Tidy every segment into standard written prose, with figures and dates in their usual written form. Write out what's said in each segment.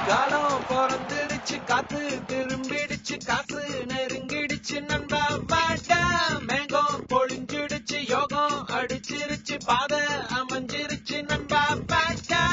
காலம் பிறந்துடுச்சு காத்து திரும்பிடுச்சு காசு நெருங்கிடுச்சு நண்பா பாட்டா மேகம் பொழிஞ்சிடுச்சு யோகம் அடிச்சிருச்சு பாதை அமைஞ்சிருச்சு நண்பா பாட்டா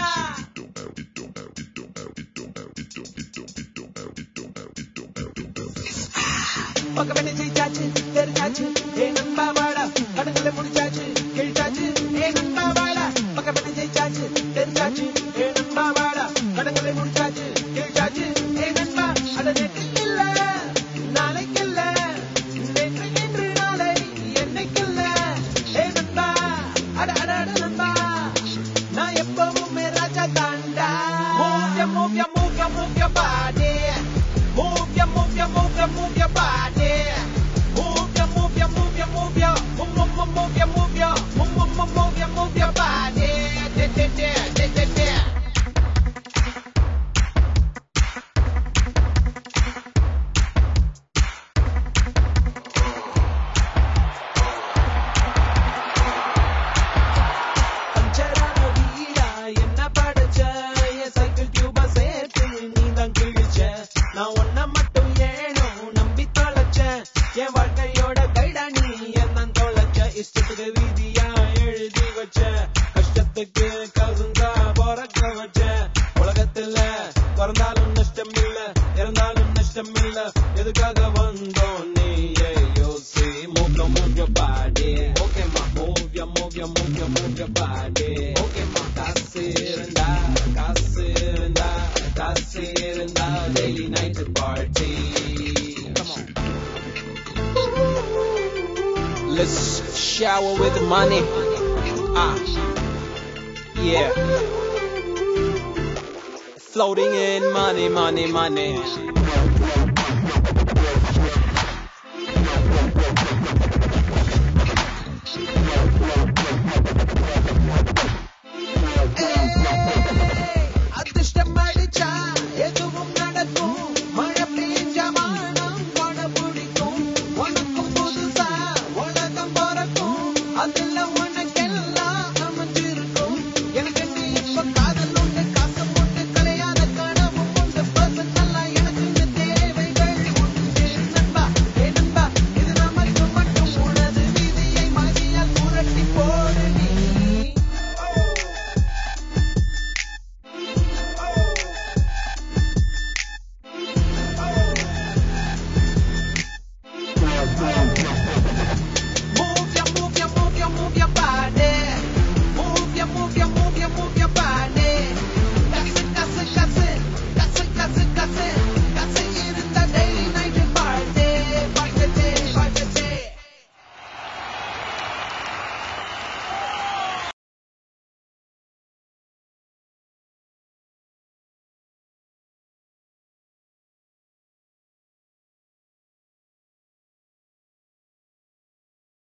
பக்கம் ஜெயிச்சாச்சு தெரிஞ்சாச்சு ஏ நண்பா வாடா கடங்களை முடிச்சாச்சு கிழிச்சாச்சு ஏ நண்பா வாடா பக்கம் ஜெயிச்சாச்சு தெரிஞ்சாச்சு ஏ நண்பா வாடா கடங்களை முடிச்சாச்சு கிழிச்சாச்சு ஏ நண்பா அட நேற்று இல்ல நாளைக்கில்ல நேற்று இன்று நாளை என்னைக்கில்ல ஏ நண்பா அட அட அட நண்பா நான் எப்பவுமே ராஜா தாண்டா move your body move your body move your body பஞ்சரான வீடா என்ன படைச்ச என் சைக்கிள் டியூபா சேர்த்து நீ தான் கிழிச்ச நான் ஒன்ன மட்டும் ஏனோ நம்பி தொலைச்சேன் என் வாழ்க்கையோட கைடா நீ என்ன தொலைச்ச இஷ்டத்துக்கு வீதியா எழுதி வச்ச கஷ்டத்துக்கு கருந்தா பிறக்க வச்ச உலகத்துல பிறந்தாலும் நஷ்டம் இல்ல இறந்தாலும் நஷ்டம் இல்ல எதுக்காக வந்தோம் நீயே யோசி move your body okay ma move your body okay ma காசு இருந்தா daily night party come on let's shower with money yeah floating in money